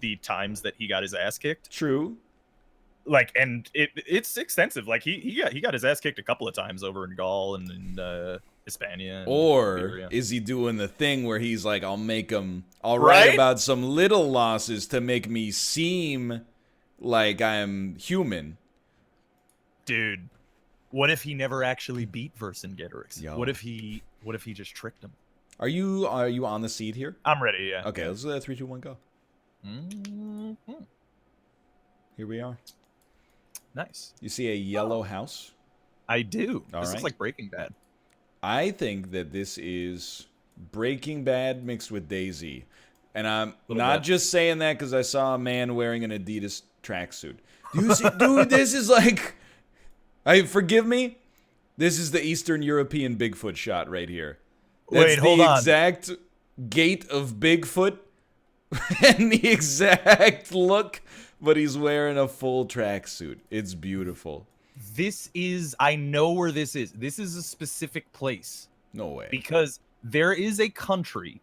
the times that he got his ass kicked. True. Like, and it's extensive. Like he got his ass kicked a couple of times over in Gaul and in Hispania. And or Iberia. is he doing the thing where he's like, I'll write Right? about some little losses to make me seem like I'm human? Dude, what if he never actually beat Vercingetorix? Yo. What if he just tricked him? Are you on the seat here? I'm ready, yeah. Okay, let's 3, 2, 1, go. Mm-hmm. Here we are. Nice. You see a yellow house? I do. All this right. looks like Breaking Bad. I think that this is Breaking Bad mixed with DayZ. And I'm not just saying that because I saw a man wearing an Adidas tracksuit. Do you see, dude, this is like... forgive me? This is the Eastern European Bigfoot shot right here. That's Wait, hold on. the exact gait of Bigfoot and the exact look, but he's wearing a full tracksuit. It's beautiful. I know where this is. This is a specific place. No way. Because there is a country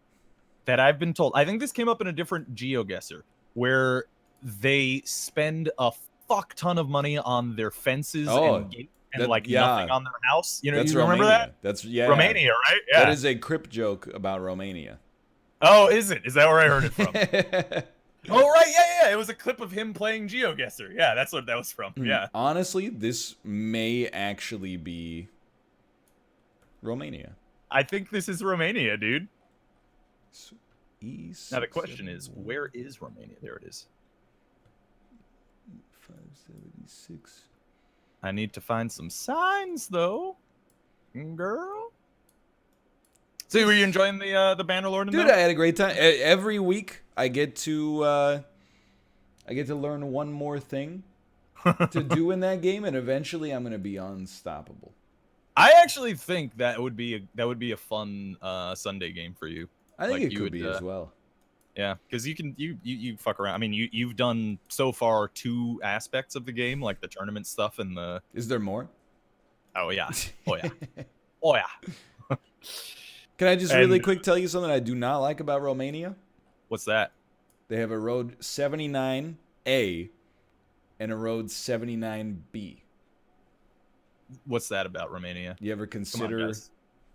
that I've been told, I think this came up in a different GeoGuessr, where they spend a fuck ton of money on their fences and gates and nothing on their house. You know, you remember that? That's Romania, right? Yeah. That is a Crip joke about Romania. Oh, is it? Is that where I heard it from? Oh, right. Yeah. It was a clip of him playing GeoGuessr. Yeah, that's what that was from. Yeah. Honestly, this may actually be Romania. I think this is Romania, dude. East. Now the question is, where is Romania? There it is. 576. I need to find some signs, though, girl. So, were you enjoying the Bannerlord? Dude, I had a great time. Every week, I get to learn one more thing to do in that game, and eventually, I'm gonna be unstoppable. I actually think that would be a fun Sunday game for you. I think it could be as well. Yeah, because you fuck around. I mean, you've done so far 2 aspects of the game, like the tournament stuff and the. Is there more? Oh yeah. Oh yeah. Oh yeah. Can I just really quick tell you something I do not like about Romania? What's that? They have a road 79A and a road 79B. What's that about Romania? You ever consider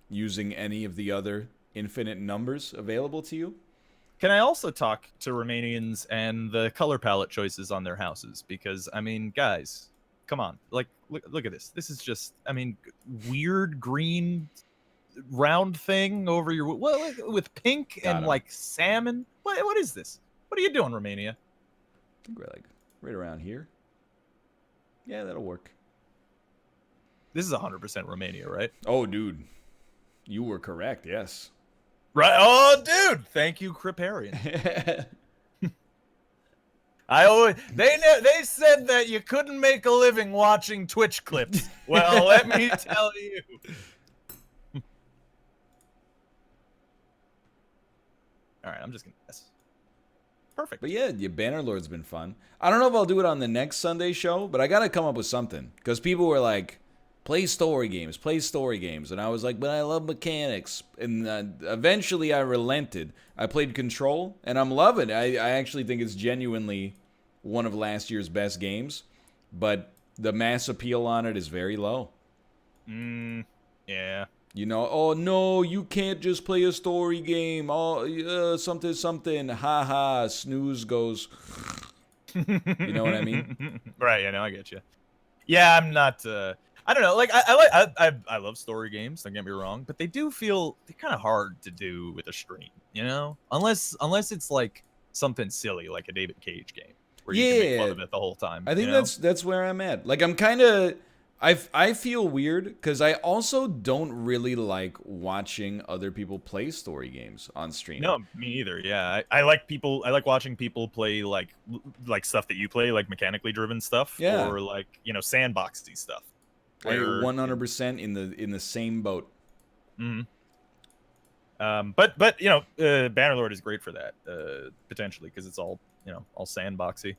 using any of the other infinite numbers available to you? Can I also talk to Romanians and the color palette choices on their houses? Because, I mean, guys, come on. Like, look at this. This is just, I mean, weird green round thing over your... with pink and, like, salmon. What is this? What are you doing, Romania? I think we're, like, right around here. Yeah, that'll work. This is 100% Romania, right? Oh, dude. You were correct, yes. Right. Oh, dude. Thank you, Criparian. They said that you couldn't make a living watching Twitch clips. Well, let me tell you. All right, I'm just gonna guess. Perfect. But yeah, your Bannerlord's been fun. I don't know if I'll do it on the next Sunday show, but I gotta come up with something because people were like, play story games, and I was like, but I love mechanics, and eventually I relented. I played Control, and I'm loving it. I actually think it's genuinely one of last year's best games, but the mass appeal on it is very low. Yeah. You know, oh no, you can't just play a story game. Oh, something, haha, snooze goes. You know what I mean? Right. Yeah. No, I get you. Yeah, I'm not. I don't know. Like I love story games. Don't get me wrong, but they do feel they're kind of hard to do with a stream. You know, unless it's like something silly like a David Cage game where you can make fun of it the whole time. I think that's where I'm at. Like I'm kind of. I feel weird because I also don't really like watching other people play story games on stream. No, me either. Yeah, I like watching people play like stuff that you play, like mechanically driven stuff, or like sandboxy stuff. I 100% in the same boat. Mm-hmm. But Bannerlord is great for that potentially because it's all all sandboxy.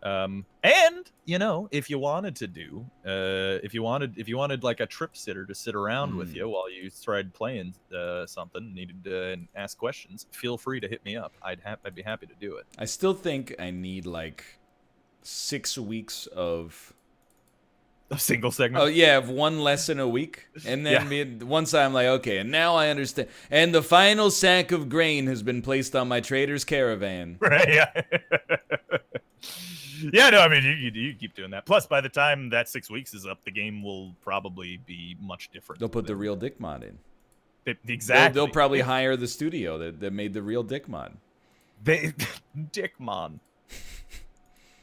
And you know, if you wanted to do, if you wanted like a trip sitter to sit around with you while you tried playing something, needed to ask questions, feel free to hit me up. I'd be happy to do it. I still think I need like 6 weeks of a single segment. Oh yeah, of one lesson a week, and then once I'm like, okay, and now I understand. And the final sack of grain has been placed on my trader's caravan. Right? Yeah. Yeah. No, I mean, you keep doing that. Plus, by the time that 6 weeks is up, the game will probably be much different. They'll put the real dick mod in. Exactly. They'll probably hire the studio that made the real dick mod. Dick mod.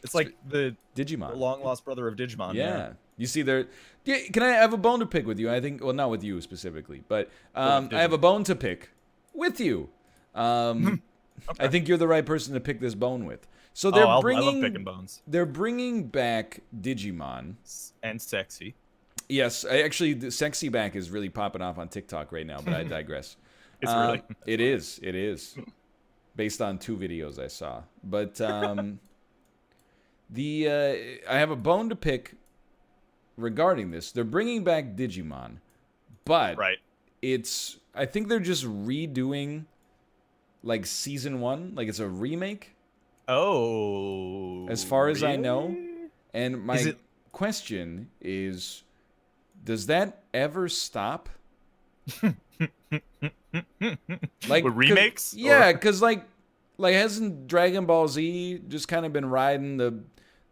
It's like the Digimon, long lost brother of Digimon. Yeah. You see, there. Yeah, can I have a bone to pick with you? I think, well, not with you specifically, but I have a bone to pick with you. Okay. I think you're the right person to pick this bone with. So they're I love bringing picking bones. They're bringing back Digimon and sexy. Yes, actually, the sexy back is really popping off on TikTok right now. But I digress. It's really. It is. It is. Based on 2 videos I saw, but I have a bone to pick regarding this. They're bringing back Digimon, but I think they're just redoing like season 1, like it's a remake. Oh, as far as really? I know. And my question is, does that ever stop? Like with remakes? Yeah, because like hasn't Dragon Ball Z just kind of been riding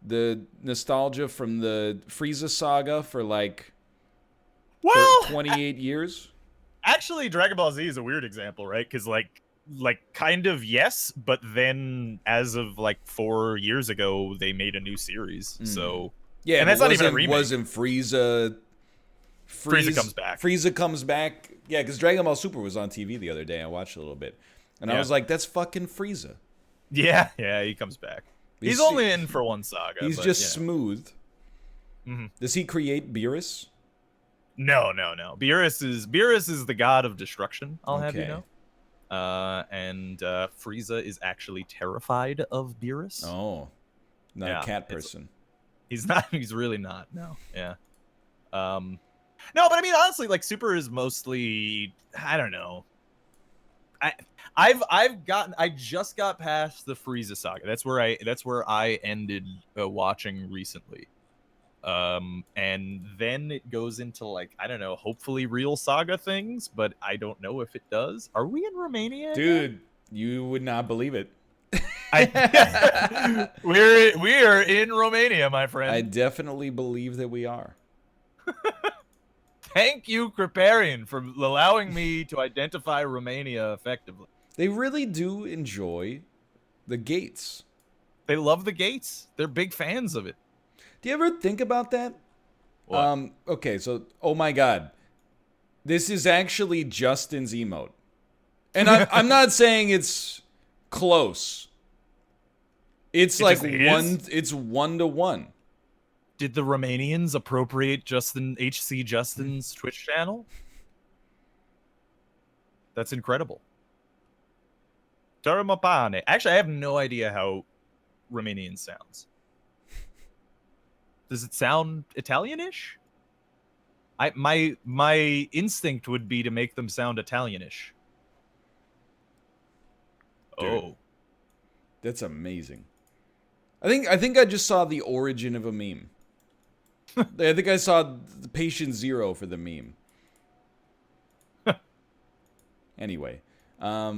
the nostalgia from the Frieza saga for like 28 years? Actually, Dragon Ball Z is a weird example, right? Because like kind of yes, but then as of like 4 years ago, they made a new series. So yeah, and that's not even a remake. Wasn't Frieza comes back. Frieza comes back. Yeah, because Dragon Ball Super was on TV the other day. I watched a little bit, and I was like, "That's fucking Frieza." Yeah, he comes back. He's only in for one saga. He's just smooth. Mm-hmm. Does he create Beerus? No. Beerus is the god of destruction. I'll have you know. And Frieza is actually terrified of Beerus. Oh, not a cat person. He's not. He's really not. No. Yeah. No, but I mean, honestly, like Super is mostly. I don't know. I just got past the Frieza saga. That's where I ended watching recently. And then it goes into like, I don't know, hopefully real saga things, but I don't know if it does. Are we in Romania? Dude, you would not believe it. We are in Romania, my friend. I definitely believe that we are. Thank you, Kriparian, for allowing me to identify Romania effectively. They really do enjoy the gates. They love the gates. They're big fans of it. Do you ever think about that? What? Okay, so, oh my god. This is actually Justin's emote. And I'm not saying it's close. It's like it's 1-to-1. Did the Romanians appropriate HC Justin's Twitch channel? That's incredible. Taramapane. Actually, I have no idea how Romanian sounds. Does it sound Italianish? My instinct would be to make them sound Italianish. Dude, oh. That's amazing. I think I just saw the origin of a meme. I think I saw the patient 0 for the meme. Anyway, I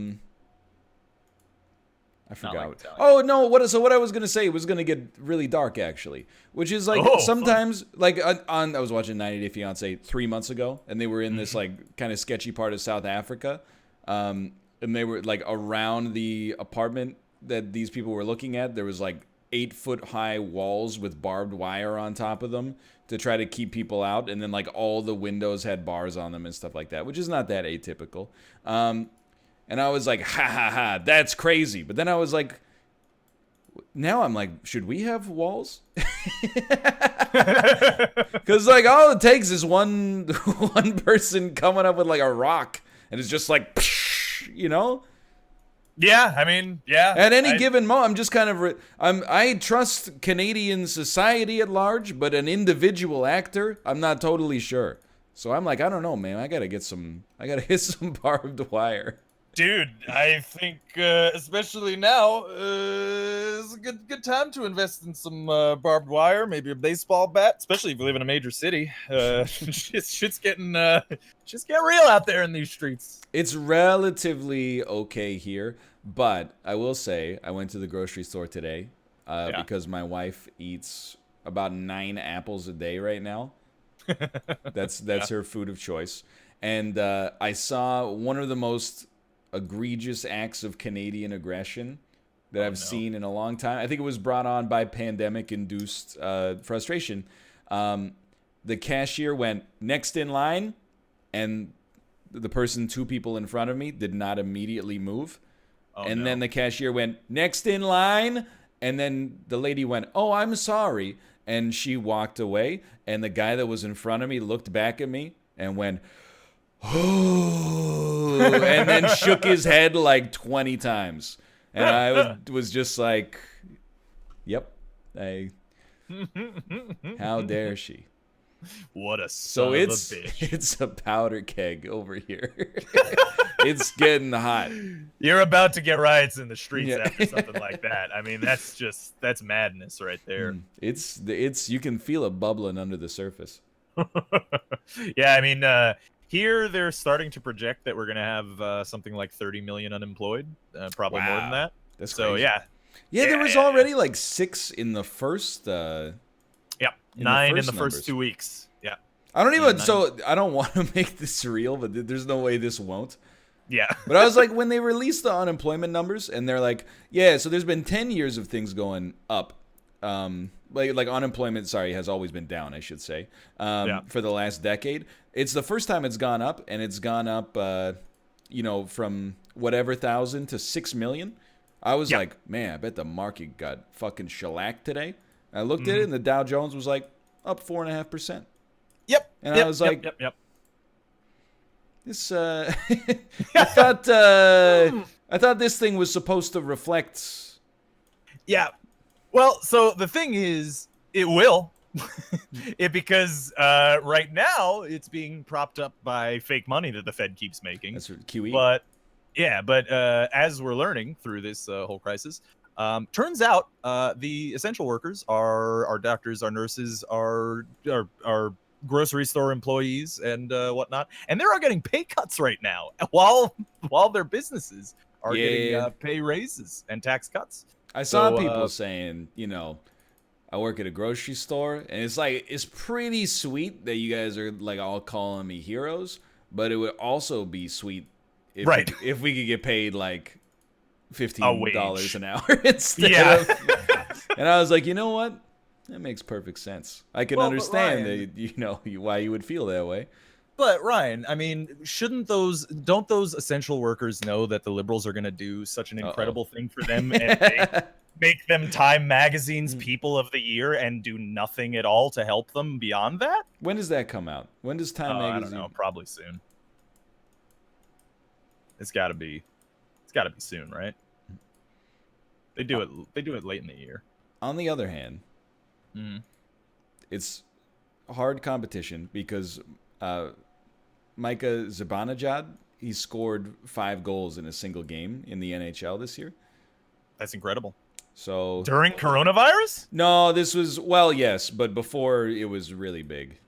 forgot. Like oh no! What I was gonna say was gonna get really dark actually, which is like sometimes fun. Like I was watching 90 Day Fiance 3 months ago, and they were in this like kind of sketchy part of South Africa, and they were like around the apartment that these people were looking at. There was like 8-foot high walls with barbed wire on top of them to try to keep people out, and then like all the windows had bars on them and stuff like that, which is not that atypical. And I was like, ha ha ha, that's crazy. But then I was like, now I'm like, should we have walls? Because like all it takes is one person coming up with like a rock, and it's just like, you know. Yeah, I mean, yeah. At any given moment, I'm just kind of I trust Canadian society at large, but an individual actor, I'm not totally sure. So I'm like, I don't know, man. I gotta hit some barbed wire. Dude, I think especially now is a good time to invest in some barbed wire, maybe a baseball bat, especially if you live in a major city. Shit's getting real out there in these streets. It's relatively okay here, but I will say I went to the grocery store today because my wife eats about 9 apples a day right now. That's her food of choice, and I saw one of the most egregious acts of Canadian aggression that I've seen in a long time. I think it was brought on by pandemic-induced frustration. The cashier went next in line, and the person 2 people in front of me did not immediately move. Then the cashier went next in line, and then the lady went, "Oh, I'm sorry," and she walked away. And the guy that was in front of me looked back at me and went, "Oh," and then shook his head like 20 times. And I was just like, "Yep, how dare she?" What a son of a bitch. It's a powder keg over here. It's getting hot. You're about to get riots in the streets after something like that. I mean, that's madness right there. It's you can feel it bubbling under the surface. Yeah, I mean, here they're starting to project that we're gonna have something like 30 million unemployed, probably more than that. That's so crazy. Yeah, there was already like 6 in the first. 9 in the numbers. first 2 weeks. Yeah. I don't even. So I don't want to make this real, but there's no way this won't. Yeah. But I was like, when they released the unemployment numbers, and they're like, yeah, so there's been 10 years of things going up. Like unemployment, has always been down, I should say, for the last decade. It's the first time it's gone up, and it's gone up, from whatever thousand to 6 million. I was like, man, I bet the market got fucking shellacked today. I looked at it, and the Dow Jones was like up 4.5%. Yep. And I was like, yep. This I thought this thing was supposed to reflect. Yeah. Well, so the thing is, it will. Because right now it's being propped up by fake money that the Fed keeps making. That's QE. But as we're learning through this whole crisis, turns out the essential workers, our doctors, our nurses, our grocery store employees, and whatnot, and they're all getting pay cuts right now, while their businesses are getting pay raises and tax cuts. I saw people saying, I work at a grocery store, and it's pretty sweet that you guys are like all calling me heroes, but it would also be sweet if we could get paid like $15 an hour instead of. And I was like, you know what? That makes perfect sense. I can understand that, why you would feel that way. But Ryan, I mean, don't those essential workers know that the liberals are going to do such an incredible thing for them and make them Time Magazine's People of the Year and do nothing at all to help them beyond that? When does that come out? When does Time Magazine? I don't know. Probably soon. It's got to be soon, right? They do it late in the year. On the other hand, it's hard competition because Micah Zibanejad, he scored 5 goals in a single game in the NHL this year. That's incredible. So during coronavirus? No, this was yes, but before it was really big.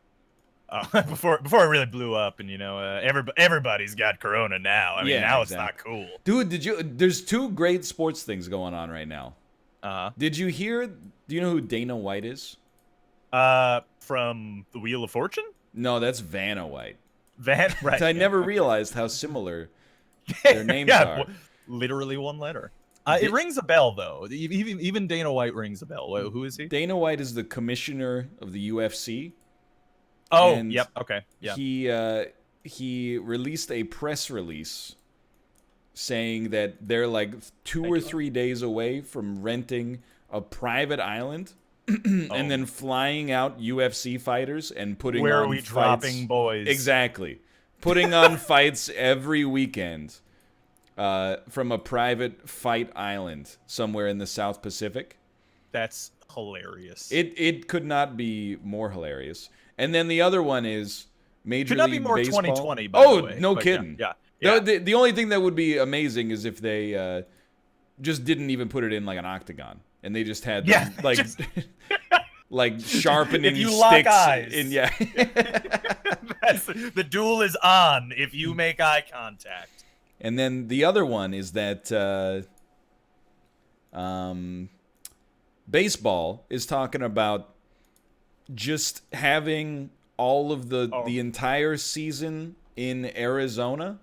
Before it really blew up, and everybody's got corona now. I mean, now exactly. It's not cool. Dude, there's 2 great sports things going on right now. Did you hear? Do you know who Dana White is? From the Wheel of Fortune? No, that's Vanna White. Right. I never realized how similar their names are. Literally one letter. It rings a bell, though. Even Dana White rings a bell. Who is he? Dana White is the commissioner of the UFC. Oh, yep. Okay. Yeah. He released a press release saying that they're like 2 or 3 days away from renting a private island and then flying out UFC fighters and putting Where on are we fights. Dropping boys? Exactly. Putting on fights every weekend. from a private fight island somewhere in the South Pacific. That's hilarious. It could not be more hilarious. And then the other one is Major Could not be League more Baseball. 2020, by the way. Oh, no But kidding. Yeah. The only thing that would be amazing is if they just didn't even put it in like an octagon, and they just had like like sharpening if you sticks. lock eyes. That's, the duel is on if you make eye contact. And then the other one is that baseball is talking about just having all of the entire season in Arizona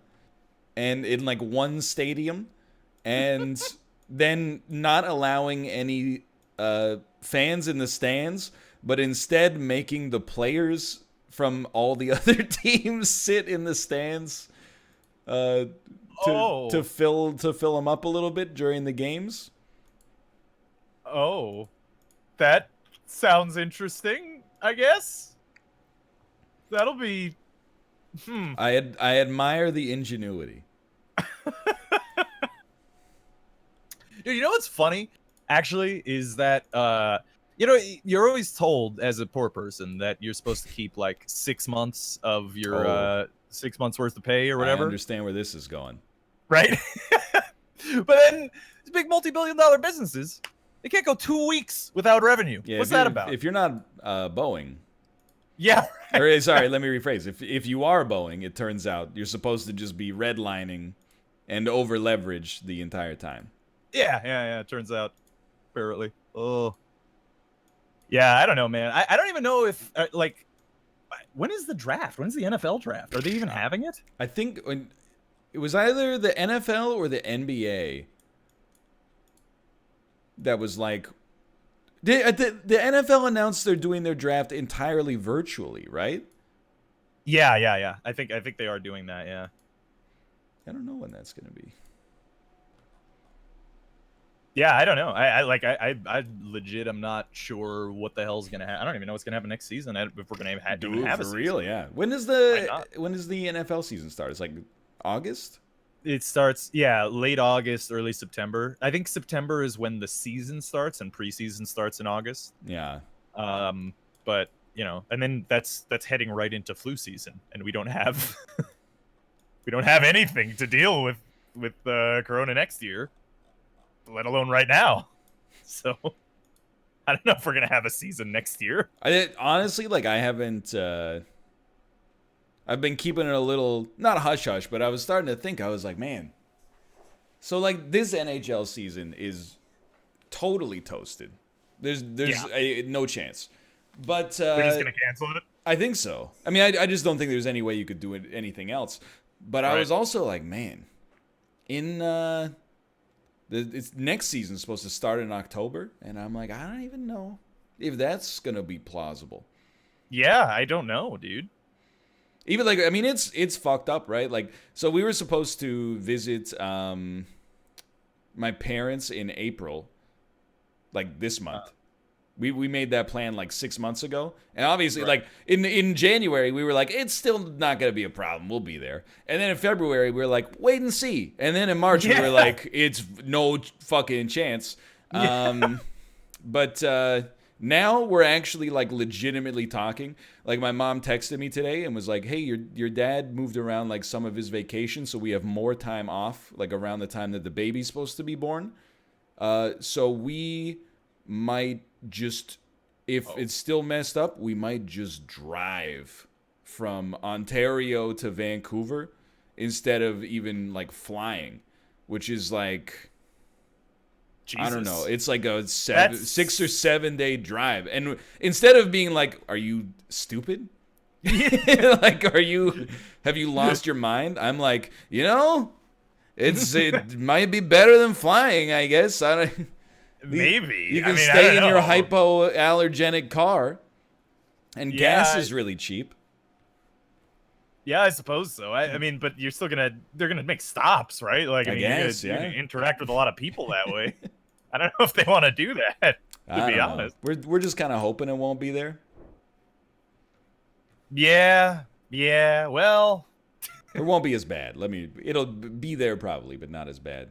and in like one stadium, and then not allowing any fans in the stands, but instead making the players from all the other teams sit in the stands to fill them up a little bit during the games. Oh, that sounds interesting, I guess. That'll be... I admire the ingenuity. Dude, you know what's funny, actually, is that, you know, you're always told as a poor person that you're supposed to keep, like, 6 months of your, 6 months worth of pay or whatever. I understand where this is going. Right? But then, these big multi-billion-dollar businesses, they can't go 2 weeks without revenue. Yeah, What's that about? If you're not Boeing... Yeah. Right. Or, sorry, let me rephrase. If you are Boeing, it turns out you're supposed to just be redlining and over leverage the entire time. Yeah. It turns out, apparently. Oh. Yeah, I don't know, man. I don't even know if like, when is the draft? When's the NFL draft? Are they even having it? I think it was either the NFL or the NBA that was like. The NFL announced they're doing their draft entirely virtually, right? Yeah. I think they are doing that. Yeah. I don't know when that's gonna be. Yeah, I don't know. I legit am not sure what the hell's gonna happen. I don't even know what's gonna happen next season if we're gonna have a season. Real, yeah. When does the NFL season start? It's like August? It starts, late August, early September. I think September is when the season starts, and preseason starts in August. Yeah. But you know, and then that's heading right into flu season, and we don't have anything to deal with Corona next year, let alone right now. So I don't know if we're gonna have a season next year. Honestly, like I haven't. I've been keeping it a little, not hush-hush, but I was starting to think, I was like, man. So, like, this NHL season is totally toasted. There's no chance. But they're just going to cancel it? I think so. I mean, I just don't think there's any way you could do anything else. But I was also like, man, it's next season's supposed to start in October. And I'm like, I don't even know if that's going to be plausible. Yeah, I don't know, dude. Even like, I mean, it's fucked up, right? Like, so we were supposed to visit my parents in April, like this month. We made that plan like 6 months ago, and obviously, like in January, we were like, it's still not gonna be a problem. We'll be there. And then in February, we were like, wait and see. And then in March, we were like, it's no fucking chance. But now we're actually like legitimately talking. Like my mom texted me today and was like, hey, your dad moved around like some of his vacation, so we have more time off, like around the time that the baby's supposed to be born. So we might just, if it's still messed up, we might just drive from Ontario to Vancouver instead of even like flying, which is like, Jesus. I don't know. It's like a 6 or 7 day drive. And instead of being like, are you stupid? Like, have you lost your mind? I'm like, it might be better than flying, I guess. Maybe. You can stay in your hypoallergenic car, and gas is really cheap. Yeah, I suppose so. I mean, but you're still they're gonna make stops, right? Like, I guess, you're gonna interact with a lot of people that way. I don't know if they want to do that, to be honest. We're just kind of hoping it won't be there. Yeah, well, It won't be as bad. It'll be there probably, but not as bad.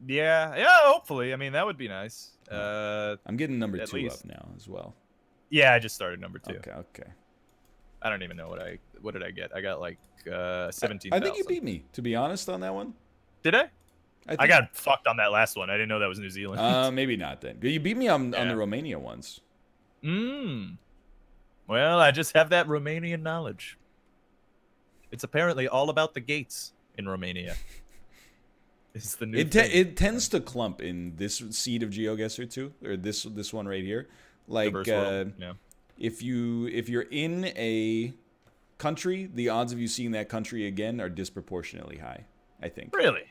Yeah, hopefully. I mean, that would be nice. I'm getting number at 2 least. up now as well. Yeah, I just started number 2. Okay. I don't even know what did I get? I got like 17,000. I think you beat me, to be honest, on that one. Did I? I got fucked on that last one. I didn't know that was New Zealand. Maybe not then. You beat me on the Romania ones. Well, I just have that Romanian knowledge. It's apparently all about the gates in Romania. It's the new thing. It tends to clump in this seed of GeoGuessr too, or this one right here. Like if you're in a country, the odds of you seeing that country again are disproportionately high, I think. Really?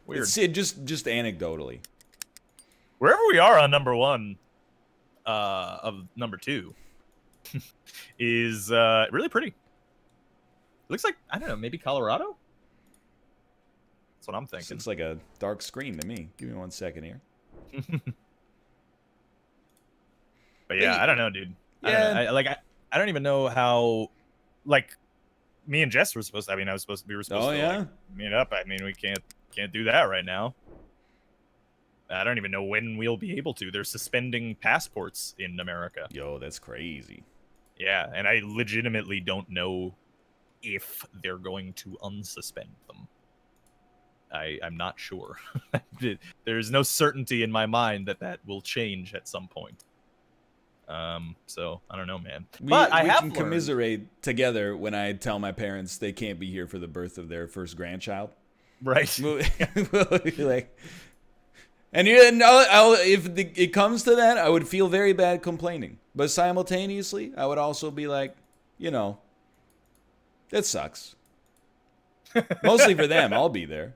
Weird. Just anecdotally. Wherever we are on number 1 of number 2 is really pretty. Looks like, I don't know, maybe Colorado? That's what I'm thinking. It's like a dark screen to me. Give me 1 second here. But yeah, I don't know, dude. Yeah. I don't even know how, like, me and Jess were supposed to, we were supposed to like, meet up. I mean, we can't do that right now. I don't even know when we'll be able to. They're suspending passports in America. Yo, that's crazy. Yeah, and I legitimately don't know if they're going to unsuspend them. I'm not sure. There's no certainty in my mind that will change at some point. So I don't know, man. But we can commiserate together when I tell my parents they can't be here for the birth of their first grandchild. Right. Like, and if it comes to that, I would feel very bad complaining. But simultaneously, I would also be like, that sucks. Mostly for them, I'll be there.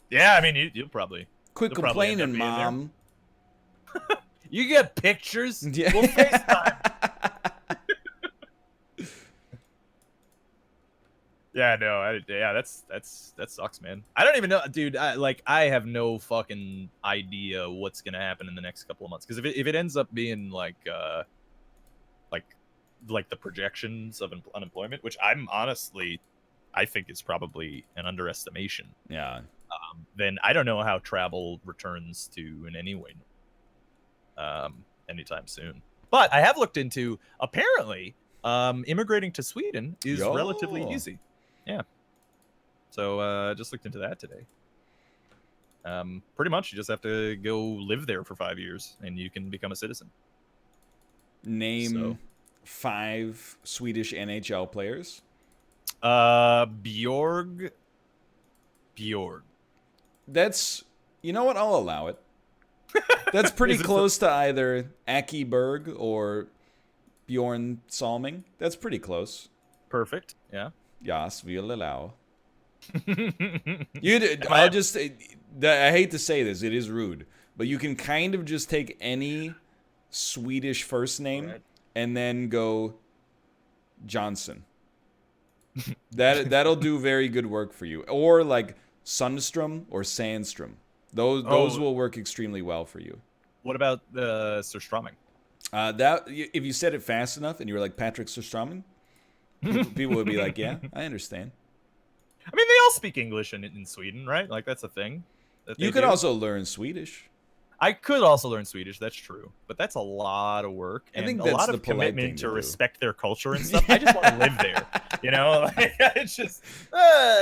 Yeah, I mean, you'll probably... Quit complaining, Mom. You get pictures? Yeah. We'll FaceTime. Yeah, no, that sucks, man. I don't even know, dude. I have no fucking idea what's gonna happen in the next couple of months. Because if it ends up being like the projections of unemployment, which I think is probably an underestimation. Yeah. Then I don't know how travel returns to in any way anytime soon. But I have looked into, apparently, immigrating to Sweden is relatively easy. Yeah. So I just looked into that today. Pretty much, you just have to go live there for 5 years, and you can become a citizen. Name 5 Swedish NHL players. Bjorg. That's, you know what? I'll allow it. That's pretty close to either Aki Berg or Bjorn Salming. That's pretty close. Perfect. Yeah. Yes, we'll allow. I hate to say this, it is rude, but you can kind of just take any Swedish first name and then go Johnson. That'll do very good work for you. Or like Sundstrom or Sandstrom. Those will work extremely well for you. What about Surströmming? If you said it fast enough and you were like Patrick Surströmming, people would be like, yeah, I understand. I mean, they all speak English in Sweden, right? Like, that's a thing. You could also learn Swedish. I could also learn Swedish, that's true. But that's a lot of work and I think a that's lot the of commitment to do. Respect their culture and stuff. I just want to live there, you know? Like, it's just,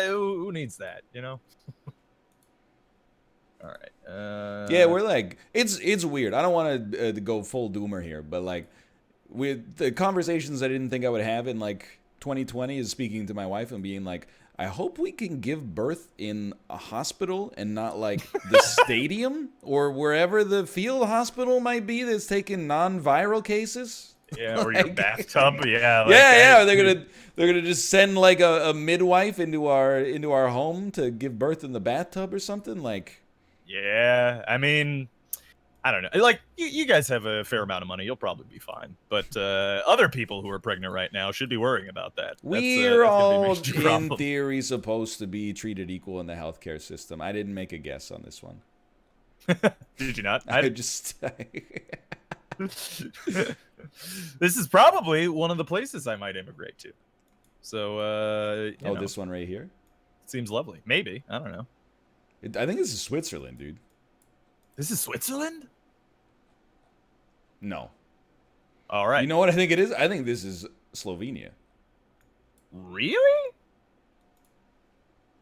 who needs that, you know? All right. Yeah, we're like, it's weird. I don't want to go full doomer here, but like, with the conversations I didn't think I would have in like 2020 is speaking to my wife and being like, I hope we can give birth in a hospital and not like the stadium or wherever the field hospital might be that's taking non-viral cases. Yeah, or your bathtub. Yeah. Like, yeah. They're gonna just send like a midwife into our home to give birth in the bathtub or something like. Yeah, I mean, I don't know. Like, you guys have a fair amount of money. You'll probably be fine. But other people who are pregnant right now should be worrying about that. We're all, in theory, supposed to be treated equal in the healthcare system. I didn't make a guess on this one. Did you not? I just... This is probably one of the places I might immigrate to. So, you know, this one right here. seems lovely. Maybe, I don't know. I think this is Switzerland, dude. This is Switzerland? No. All right. You know what I think it is? I think this is Slovenia. Really?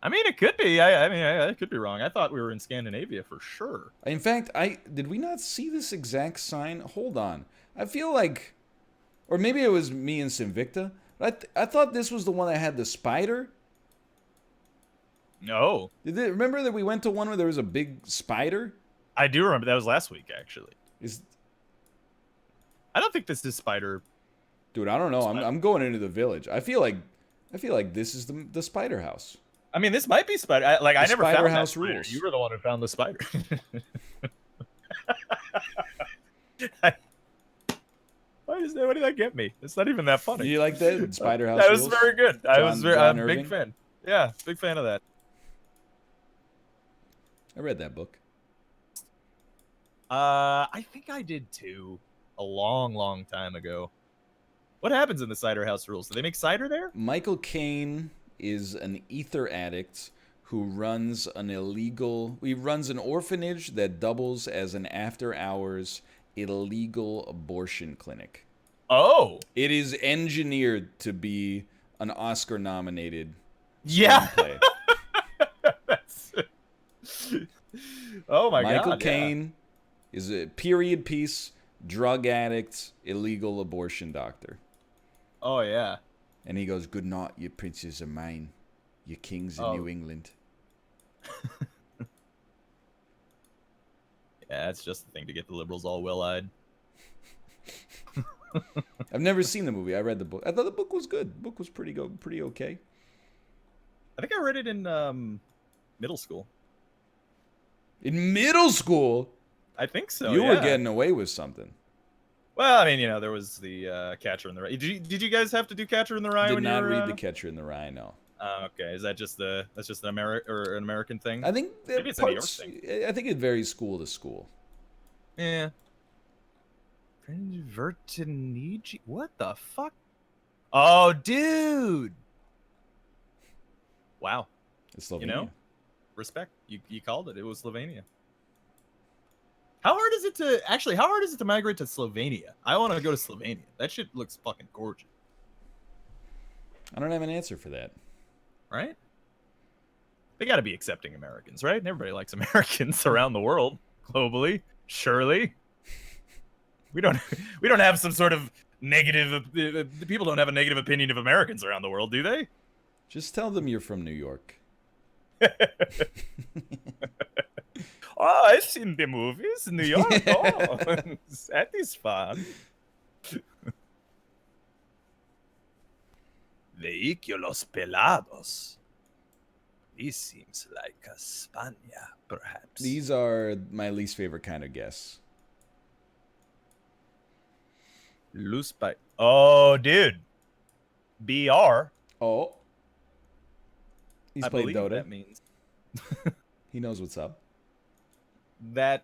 I mean, it could be. I could be wrong. I thought we were in Scandinavia for sure. In fact, did we not see this exact sign? Hold on. I feel like, or maybe it was me and Sinvicta. But I thought this was the one that had the spider. No. Remember that we went to one where there was a big spider? I do remember. That was last week, actually. Is I don't think this is spider. Dude, I don't know. I'm going into the village. I feel like this is the spider house. I mean, this might be spider. I never spider found house that spider. rules. You were the one who found the spider. Why did that get me? It's not even that funny. You like that spider house? That was rules? very good. I'm a big Irving? fan. Yeah, big fan of that. I read that book. I think I did too. A long time ago. What happens in the cider house rules? Do they make cider there? Michael Caine is an ether addict who runs an orphanage that doubles as an after-hours illegal abortion clinic. Oh. It is engineered to be an Oscar-nominated Yeah. screenplay. Oh my God. Michael Caine is a period piece, drug addict, illegal abortion doctor. Oh yeah. And he goes, "Good night, you princes of Maine, you kings of New England." Yeah, that's just the thing to get the liberals all well-eyed. I've never seen the movie. I read the book. I thought the book was good. The book was pretty okay. I think I read it in middle school. In middle school? I think so. You were getting away with something. Well, I mean, you know, there was the Catcher in the Rye. Did you guys have to do Catcher in the Rye? Did when not you were, read The Catcher in the Rye. No. Okay, is that just an American thing? I think maybe it's a New York thing. I think it varies school to school. Yeah. Vertinigi? What the fuck? Oh, dude! Wow. It's Slovenia. You know, respect. You called it. It was Slovenia. How hard is it to migrate to Slovenia? I want to go to Slovenia. That shit looks fucking gorgeous. I don't have an answer for that. Right? They got to be accepting Americans, right? And everybody likes Americans around the world, globally. Surely, we don't have some sort of negative. People don't have a negative opinion of Americans around the world, do they? Just tell them you're from New York. Oh, I've seen the movies in New York. Oh, that is fun. Vehículos pelados. This seems like a Spania, perhaps. These are my least favorite kind of guess. Loose by. Oh, dude. BR. Oh. He's played Dota. That means. He knows what's up. I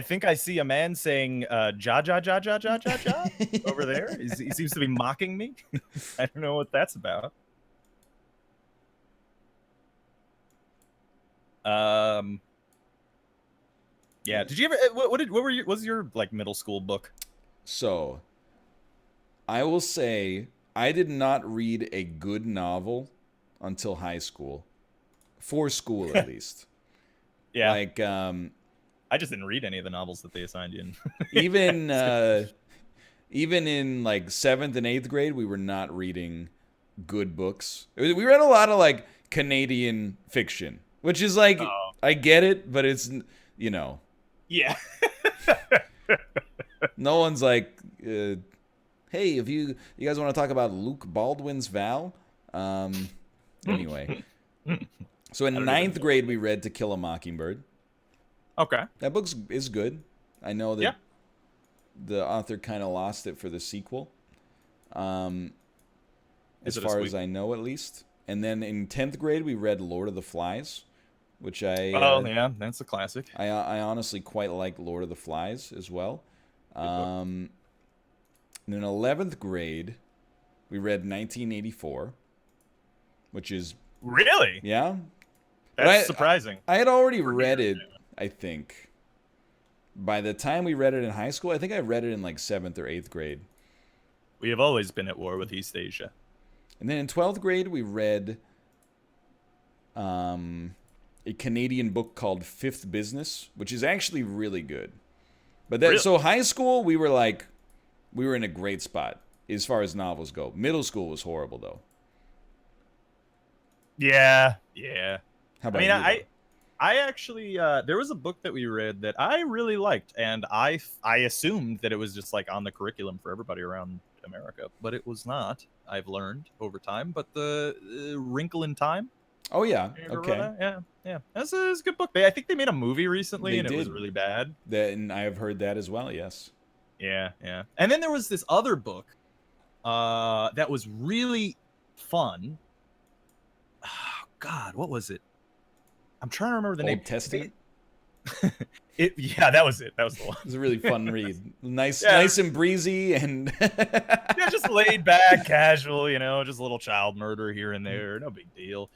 think I see a man saying ja over there. He seems to be mocking me. I don't know what that's about. Yeah. Did you ever? What was your like middle school book? So, I will say I did not read a good novel until high school, for school at least. Yeah. Like, I just didn't read any of the novels that they assigned you in. even in like 7th and 8th grade, we were not reading good books. We read a lot of like Canadian fiction, which is like, I get it, but it's, you know. Yeah. No one's like, hey, if you guys want to talk about Luke Baldwin's Vow? Anyway. So in 9th grade, we read To Kill a Mockingbird. Okay. That book is good. I know that the author kind of lost it for the sequel. As far as I know, at least. And then in 10th grade, we read Lord of the Flies, which that's a classic. I honestly quite like Lord of the Flies as well. And in 11th grade, We read 1984, which is Really? yeah. That's surprising. I had already read it, I think. By the time we read it in high school, I think I read it in like 7th or 8th grade. We have always been at war with East Asia. And then in 12th grade, we read a Canadian book called Fifth Business, which is actually really good. But that, so high school, we were in a great spot as far as novels go. Middle school was horrible, though. Yeah, yeah. How about you? I actually there was a book that we read that I really liked, and I assumed that it was just like on the curriculum for everybody around America, but it was not. I've learned over time. But the Wrinkle in Time. Oh yeah, okay. Yeah. That's a good book. I think they made a movie recently, and did. it was really bad. And I have heard that as well. Yes. Yeah. And then there was this other book that was really fun. Oh, God, what was it? I'm trying to remember the name. Old Testament? Yeah, that was it. That was the one. It was a really fun read. Nice and breezy, and yeah, just laid back, casual, just a little child murder here and there. No big deal.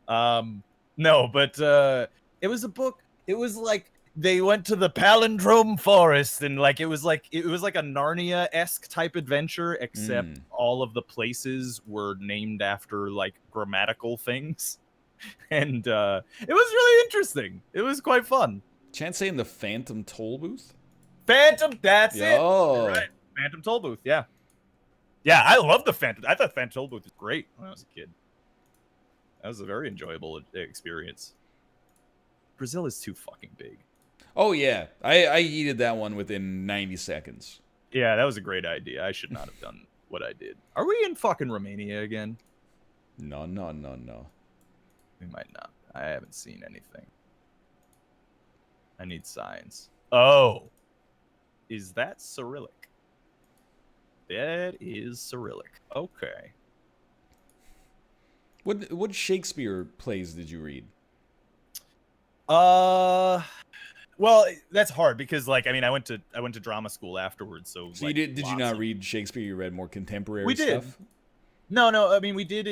No, but it was a book. It was like they went to the palindrome forest, and it was like a Narnia-esque type adventure, except all of the places were named after like grammatical things. And it was really interesting. It was quite fun. Chance saying the Phantom Toll Booth? Phantom, that's it. Oh. Right. Phantom Toll Booth, yeah. Yeah, I love the Phantom. I thought Phantom Toll Booth was great when I was a kid. That was a very enjoyable experience. Brazil is too fucking big. Oh, yeah. I eated that one within 90 seconds. Yeah, that was a great idea. I should not have done what I did. Are we in fucking Romania again? No. We might not. I haven't seen anything. I need signs. Oh. Is that Cyrillic? That is Cyrillic. Okay. What Shakespeare plays did you read? Well, that's hard because I went to drama school afterwards, so you did you not read Shakespeare? You read more contemporary stuff? No, I mean we did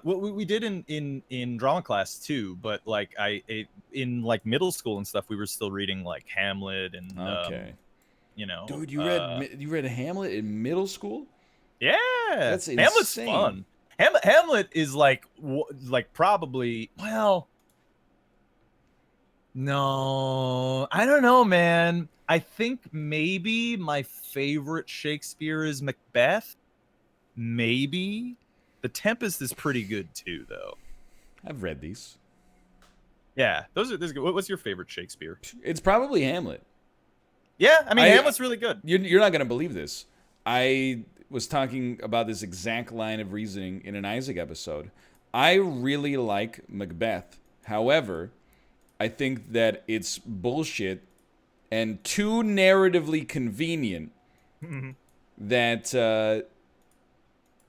we did in drama class too, but in middle school and stuff we were still reading Hamlet and okay. Dude, you read Hamlet in middle school? Yeah. That's insane. Hamlet's fun. Hamlet is probably, well, no, I don't know, man. I think maybe my favorite Shakespeare is Macbeth. Maybe. The Tempest is pretty good too, though. I've read these. Yeah, those are good. What's your favorite Shakespeare? It's probably Hamlet. Yeah, Hamlet's really good. You're not going to believe this. I was talking about this exact line of reasoning in an Isaac episode. I really like Macbeth. However, I think that it's bullshit and too narratively convenient that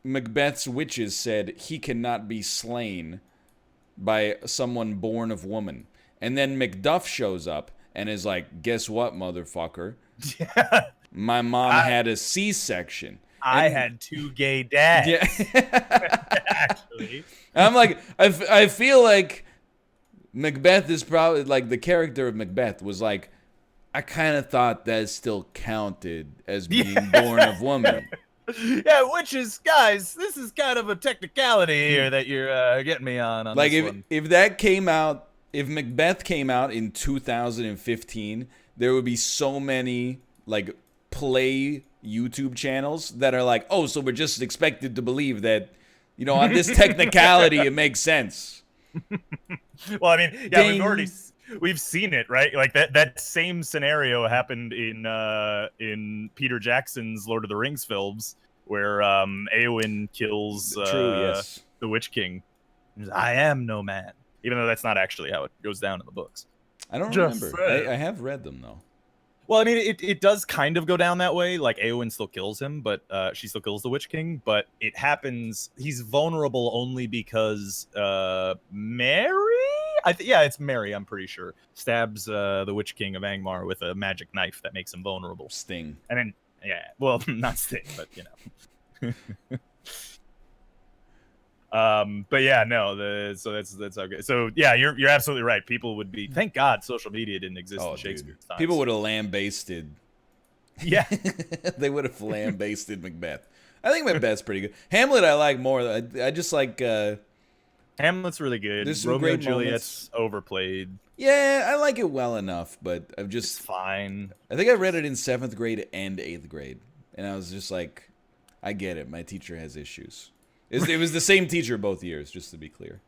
Macbeth's witches said he cannot be slain by someone born of woman. And then Macduff shows up and is like, guess what, motherfucker? Yeah. My mom had a C-section. I had 2 gay dads. Yeah. Actually. I'm like, I feel like Macbeth is probably, the character of Macbeth was like, I kind of thought that still counted as being born of woman. Yeah, witches, guys, this is kind of a technicality here that you're getting me on this one. If that came out, if Macbeth came out in 2015, there would be so many play YouTube channels that are like, oh, so we're just expected to believe that, on this technicality it makes sense. Well, yeah, we've seen it, right? That same scenario happened in Peter Jackson's Lord of the Rings films, where Éowyn kills the Witch King. I am no man, even though that's not actually how it goes down in the books. I don't remember. I have read them though. Well, it does kind of go down that way. Éowyn still kills him, but she still kills the Witch King. But it happens. He's vulnerable only because Mary. It's Mary. I'm pretty sure stabs the Witch King of Angmar with a magic knife that makes him vulnerable. Sting. And then not Sting, but But yeah, no, so that's okay. So yeah, you're absolutely right. People would be, thank God social media didn't exist Oh, in dude. Shakespeare's times. People would have lambasted. Yeah. They would have lambasted Macbeth. I think Macbeth's pretty good. Hamlet I like more. I just like Hamlet's really good. there's some Romeo great and Juliet's overplayed. yeah, I like it well enough, but I've It's just fine. I think I read it in 7th grade and 8th grade, and I was just like, I get it. My teacher has issues. It was the same teacher both years, just to be clear.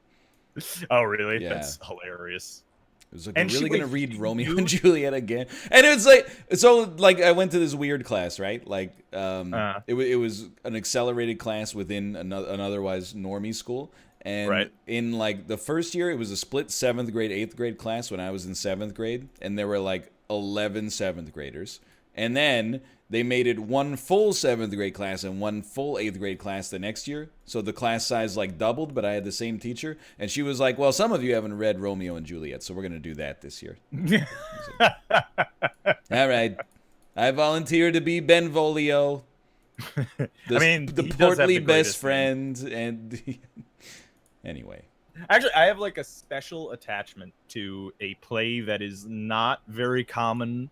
Oh, really? Yeah. That's hilarious. It was like, And we're really gonna read she Romeo knew- and Juliet again, and it was like, so like I went to this weird class, right? Like, it was an accelerated class within an otherwise normie school, and Right. in like the first year, it was a split 7th grade 8th grade class when I was in 7th grade, and there were like 11 7th graders, and then they made it one full 7th grade class and one full 8th grade class the next year. So the class size like doubled, but I had the same teacher. And she was like, well, some of you haven't read Romeo and Juliet, so we're going to do that this year. All right. I volunteer to be Benvolio. I mean, the he does have portly the best greatest name. friend. And anyway. Actually, I have like a special attachment to a play that is not very commonly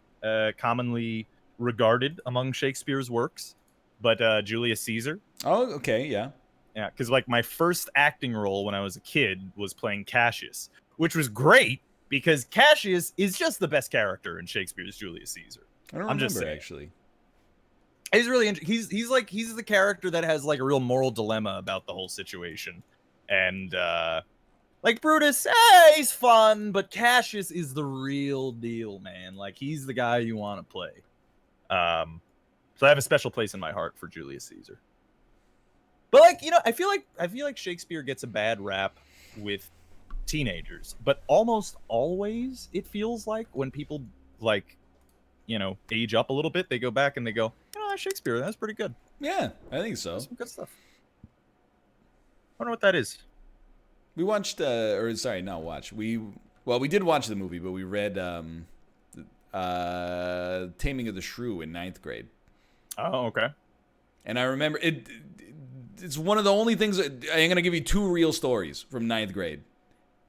regarded among Shakespeare's works, but Julius Caesar. Oh, okay, yeah. Yeah, because like my first acting role when I was a kid was playing Cassius, which was great because Cassius is just the best character in Shakespeare's Julius Caesar. I don't I'm remember, just saying. actually. He's really he's the character that has like a real moral dilemma about the whole situation, and like Brutus, he's fun, but Cassius is the real deal, man. Like he's the guy you want to play. So I have a special place in my heart for Julius Caesar. But like, you know, I feel like Shakespeare gets a bad rap with teenagers, but almost always it feels like when people like, you know, age up a little bit, they go back and they go, oh, Shakespeare, that's pretty good. Yeah, I think so. That's some good stuff. I wonder what that is. We watched, or sorry, not watch. We did watch the movie, but we read Taming of the Shrew in 9th grade. Oh, okay. And I remember it's one of the only things I'm gonna give you 2 real stories from 9th grade.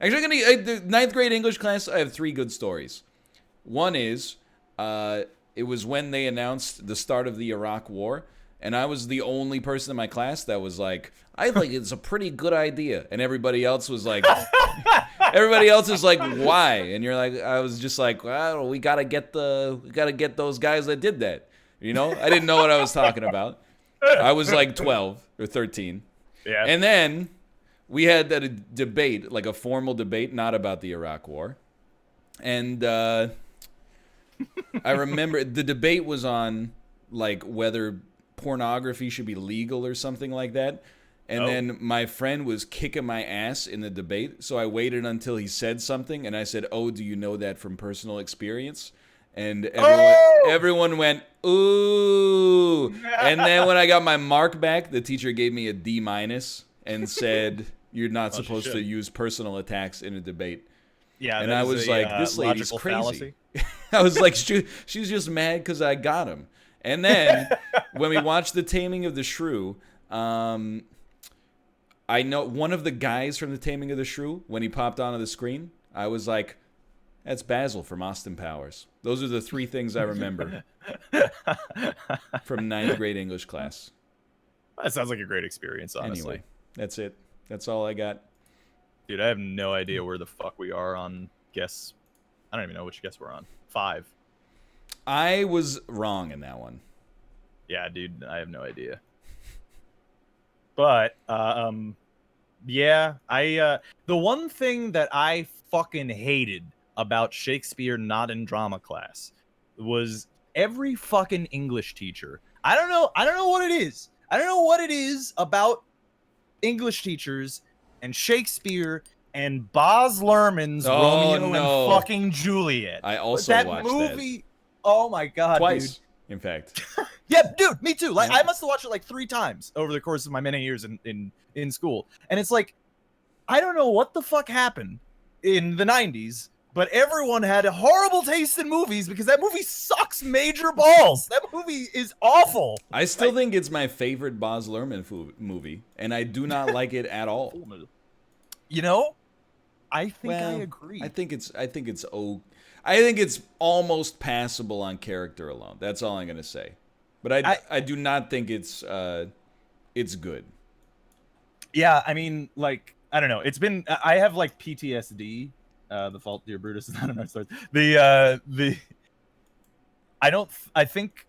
Actually, the 9th grade English class, I have 3 good stories. One is, it was when they announced the start of the Iraq War, and I was the only person in my class that was like, I think it's a pretty good idea, and everybody else was like, why? And you're like, I was just like, well, we gotta get those guys that did that. You know, I didn't know what I was talking about. I was like 12 or 13. Yeah. And then we had that debate, like a formal debate, not about the Iraq War. And I remember the debate was on like whether pornography should be legal or something like that. And then my friend was kicking my ass in the debate. So I waited until he said something. And I said, oh, do you know that from personal experience? And everyone went, ooh. And then when I got my mark back, the teacher gave me a D- and said, you're not supposed to use personal attacks in a debate. Yeah. And I was like, this lady's crazy. I was like, she's just mad because I got him. And then when we watched The Taming of the Shrew, I know one of the guys from The Taming of the Shrew, when he popped onto the screen, I was like, that's Basil from Austin Powers. Those are the 3 things I remember from 9th grade English class. That sounds like a great experience, honestly. Anyway, that's it. That's all I got. Dude, I have no idea where the fuck we are on guess. I don't even know which guess we're on. 5. I was wrong in that one. Yeah, dude, I have no idea. But yeah, the one thing that I fucking hated about Shakespeare not in drama class was every fucking English teacher. I don't know what it is. I don't know what it is about English teachers and Shakespeare and Baz Luhrmann's Romeo and fucking Juliet. I also watched that movie. Oh my god, twice, dude. In fact. Yeah, dude, me too. Like I must have watched it like 3 times over the course of my many years in school. And it's like, I don't know what the fuck happened in the 90s but everyone had a horrible taste in movies because that movie sucks major balls. That movie is awful. I still think it's my favorite Baz Luhrmann movie, and I do not like it at all. You know, I think I Well, agree. I think it's almost passable on character alone. That's all I'm gonna say. But I do not think it's good. Yeah, I mean, like, I don't know. It's been I have like PTSD. The Fault Dear Brutus is not enough stars. I think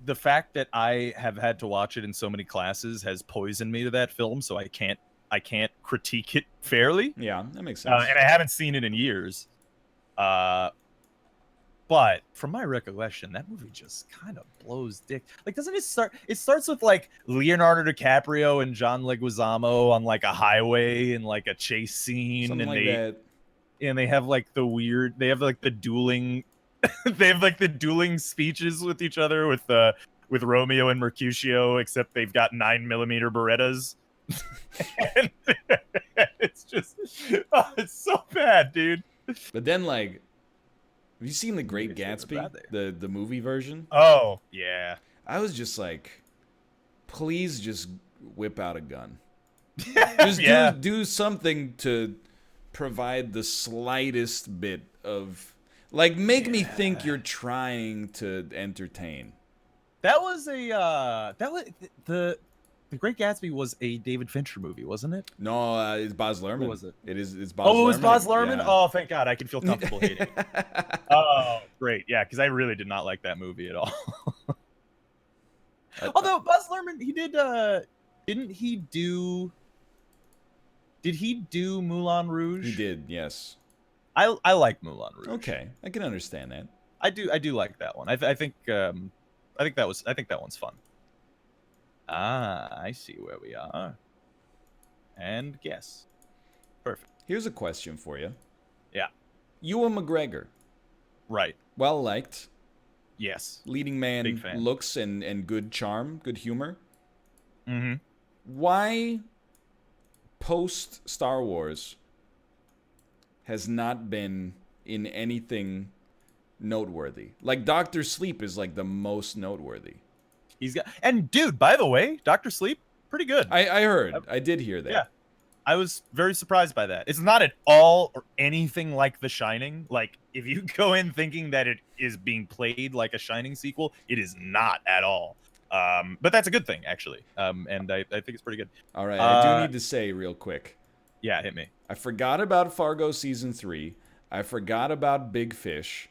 the fact that I have had to watch it in so many classes has poisoned me to that film, so I can't critique it fairly. Yeah, that makes sense. And I haven't seen it in years. But from my recollection, that movie just kind of blows dick. Like, doesn't it start? It starts with like Leonardo DiCaprio and John Leguizamo on like a highway and like a chase scene, Something and like that. they have like the weird. They have like the dueling. They have like the dueling speeches with each other with Romeo and Mercutio, except they've got 9mm Berettas. And it's just, oh, it's so bad, dude. But then, like, have you seen The Great Gatsby, the movie version? Oh yeah. I was just like, please just whip out a gun. Just do something to provide the slightest bit of, like, make me think you're trying to entertain. That was the Great Gatsby was a David Fincher movie, wasn't it? No, it's Baz Luhrmann. Who was it? It's Baz Luhrmann. Oh, it was Baz Luhrmann? Yeah. Oh, thank God. I can feel comfortable hating it. Oh, great. Yeah, because I really did not like that movie at all. Although Baz Luhrmann, he did did he do Moulin Rouge? He did, yes. I like Moulin Rouge. Okay, I can understand that. I do like that one. I think that one's fun. Ah, I see where we are. And guess. Perfect. Here's a question for you. Yeah. Ewan McGregor. Right. Well liked. Yes. Leading man, Big fan. looks and good charm, good humor. Mm-hmm. Why post Star Wars has not been in anything noteworthy? Like Doctor Sleep is like the most noteworthy. He's got, and dude, by the way, Dr. Sleep, pretty good. I heard. I did hear that. Yeah. I was very surprised by that. It's not at all or anything like The Shining. Like, if you go in thinking that it is being played like a Shining sequel, it is not at all. But that's a good thing, actually. And I think it's pretty good. All right, I do need to say real quick. Yeah, hit me. I forgot about Fargo Season 3. I forgot about Big Fish.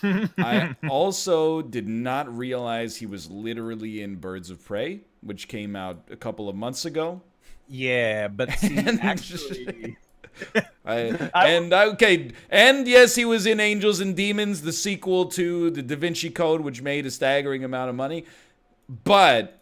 I also did not realize he was literally in Birds of Prey, which came out a couple of months ago. Yeah, but see, actually... And yes, he was in Angels and Demons, the sequel to the Da Vinci Code, which made a staggering amount of money. But,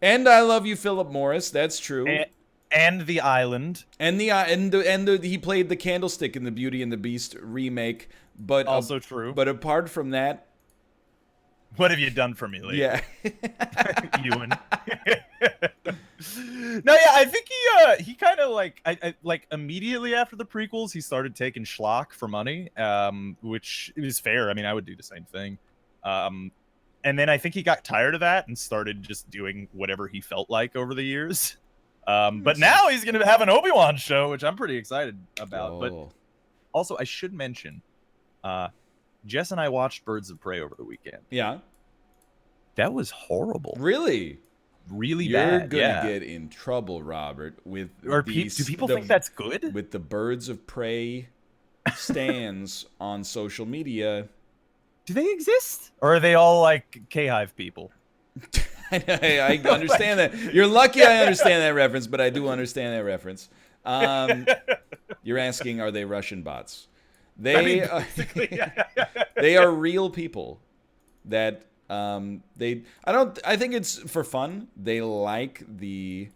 and I Love You, Philip Morris. That's true. And The Island. He played the Candlestick in the Beauty and the Beast remake. But also true. But apart from that, what have you done for me lately? Yeah, Ewan. No, yeah, I think he kind of like like immediately after the prequels, he started taking schlock for money, which is fair. I mean, I would do the same thing. And then I think he got tired of that and started just doing whatever he felt like over the years. But now he's gonna have an Obi-Wan show, which I'm pretty excited about. Oh. But also, I should mention, Jess and I watched Birds of Prey over the weekend. Yeah. That was horrible. Really? Really You're bad. gonna get in trouble, Robert, with do people think that's good? With the Birds of Prey stands on social media. Do they exist? Or are they all like K-Hive people? I understand that. You're lucky I understand that reference, but I do understand that reference. You're asking, are they Russian bots? They are real people that I think it's for fun. They like they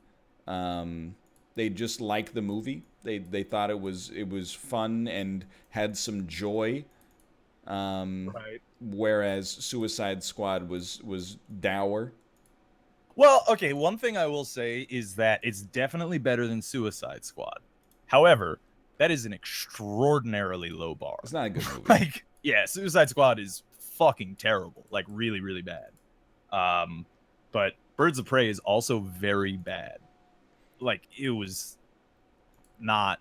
just like the movie. They thought it was fun and had some joy. Right. Whereas Suicide Squad was dour. Well, okay, one thing I will say is that it's definitely better than Suicide Squad. However, that is an extraordinarily low bar. It's not a good movie. Like, yeah, Suicide Squad is fucking terrible. Like, really, really bad. But Birds of Prey is also very bad. Like, it was not.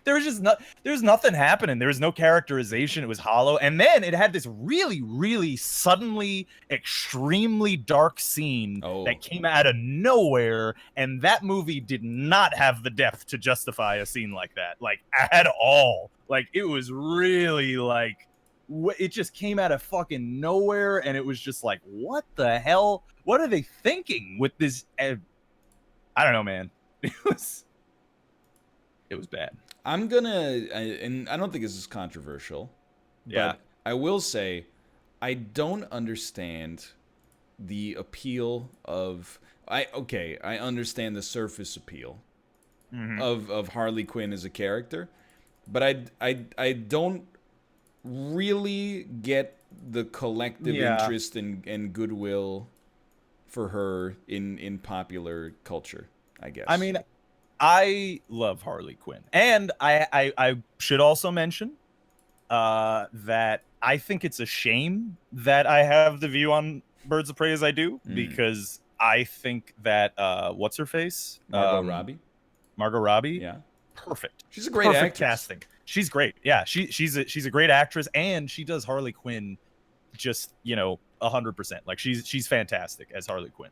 There was just there's nothing happening. There was no characterization. It was hollow. And then it had this really, really suddenly extremely dark scene that came out of nowhere. And that movie did not have the depth to justify a scene like that, like at all. Like, it was really like, it just came out of fucking nowhere. And it was just like, what the hell? What are they thinking with this? I don't know, man. It was bad. I'm gonna, and I don't think this is controversial, but I will say, I don't understand the appeal of, I understand the surface appeal of Harley Quinn as a character, but I don't really get the collective interest and goodwill for her in popular culture, I guess. I mean, I love Harley Quinn, and I should also mention that I think it's a shame that I have the view on Birds of Prey as I do, because I think that what's her face, Margot Robbie, yeah, perfect. She's a great actress. Casting. She's great. Yeah, she's a great actress, and she does Harley Quinn just 100%. Like, she's fantastic as Harley Quinn.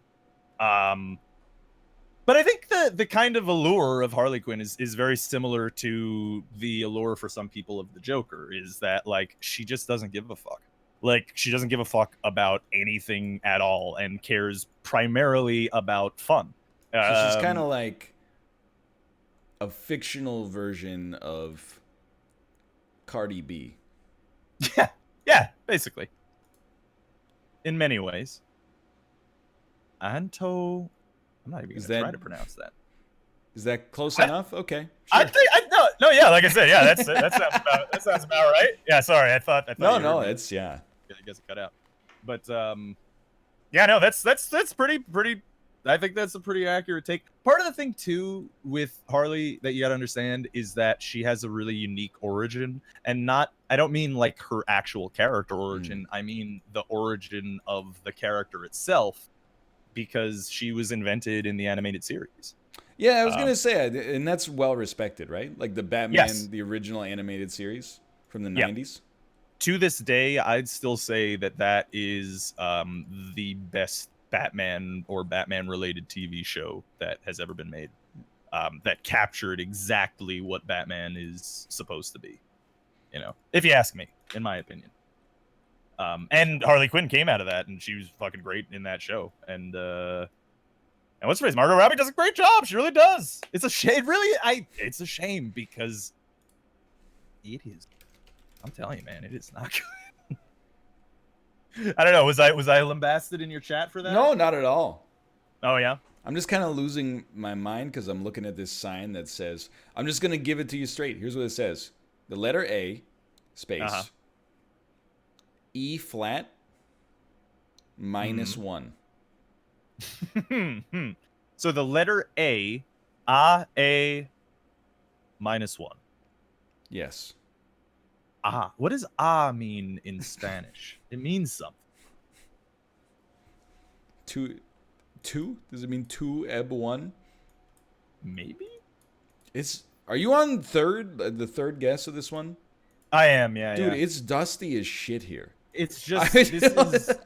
But I think the kind of allure of Harley Quinn is very similar to the allure for some people of the Joker, is that, like, she just doesn't give a fuck. Like, she doesn't give a fuck about anything at all and cares primarily about fun. So she's kind of like a fictional version of Cardi B. Yeah, basically. In many ways. I'm not even gonna try to pronounce that. Is that close enough? Okay. Sure. I think no, yeah. Like I said, yeah. That sounds about right. Yeah. Sorry, I thought. No, it's yeah. I guess it cut out. But yeah, no, that's pretty. I think that's a pretty accurate take. Part of the thing too with Harley that you got to understand is that she has a really unique origin, and I don't mean like her actual character origin. I mean the origin of the character itself, because she was invented in the animated series. Yeah, I was gonna say, and that's well respected, right? Like the Batman, the original animated series from the 90s. To this day, I'd still say that is the best Batman or Batman-related TV show that has ever been made. That captured exactly what Batman is supposed to be. If you ask me, in my opinion. And Harley Quinn came out of that, and she was fucking great in that show. And what's her face? Margot Robbie does a great job. She really does. It's a shame. It's a shame because it is. I'm telling you, man, it is not good. I don't know. Was I lambasted in your chat for that? No, not at all. Oh yeah. I'm just kind of losing my mind because I'm looking at this sign that says, I'm just gonna give it to you straight. Here's what it says: the letter A, space. E flat -1. So the letter A -1. Yes. What does mean in Spanish? It means something. Two? Does it mean 2 ebb 1? Maybe. Are you on the third guess of this one? I am, yeah. Dude, it's dusty as shit here. It's just the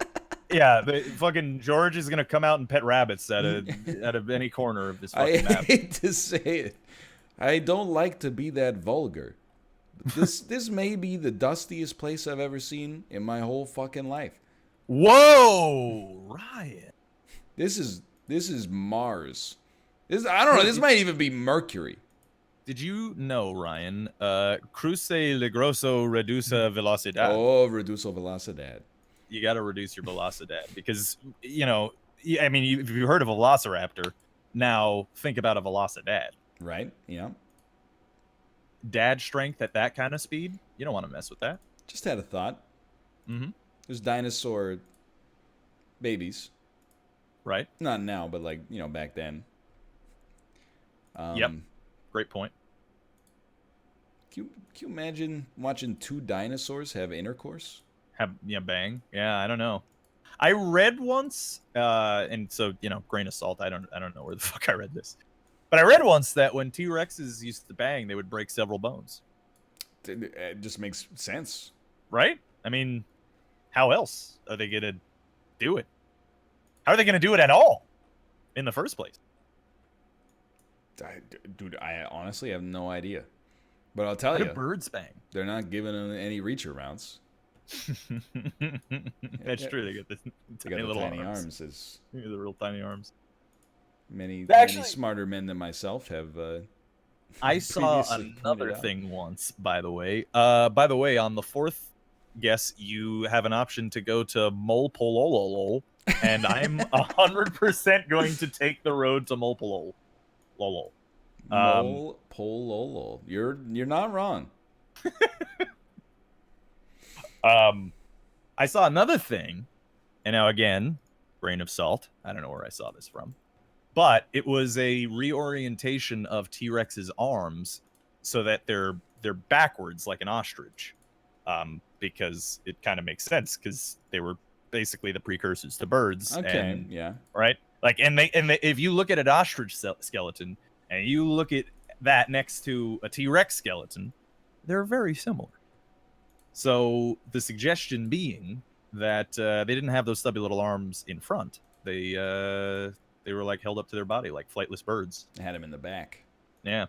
fucking George is gonna come out and pet rabbits out of any corner of this fucking map. I hate to say it. I don't like to be that vulgar. This may be the dustiest place I've ever seen in my whole fucking life. Whoa, Ryan. This is Mars. I don't know. This might even be Mercury. Did you know, Ryan? Cruce le grosso reduce velocidad. Oh, reduce velocidad. You got to reduce your velocidad because I mean, if you've heard of a velociraptor, now think about a velocidad. Right. Yeah. Dad strength at that kind of speed, you don't want to mess with that. Just had a thought. Mm-hmm. There's dinosaur babies. Right. Not now, but back then. Yep. Great point. Can you imagine watching two dinosaurs have intercourse? Bang. Yeah, I don't know. I read once, and so grain of salt. I don't know where the fuck I read this, but I read once that when T-Rexes used to bang, they would break several bones. It just makes sense, right? I mean, how else are they gonna do it? How are they gonna do it at all in the first place? Dude. I honestly have no idea, but I'll tell How do you, birds bang? they're not giving them any reach arounds. That's true. They got They got the little tiny arms. arms. The real tiny arms. Many Actually, smarter men than myself have. I saw another thing once, by the way. On the fourth guess, you have an option to go to Molpololol, and I'm 100% going to take the road to Molpolol. Molpololol. You're not wrong. I saw another thing, and now again, grain of salt. I don't know where I saw this from, but it was a reorientation of T-Rex's arms so that they're backwards like an ostrich, because it kind of makes sense because they were basically the precursors to birds. Okay, and, yeah, right. Like, and they if you look at an ostrich skeleton and you look at that next to a T-Rex skeleton, they're very similar. So the suggestion being that they didn't have those stubby little arms in front. They were like held up to their body like flightless birds. I had them in the back. Yeah.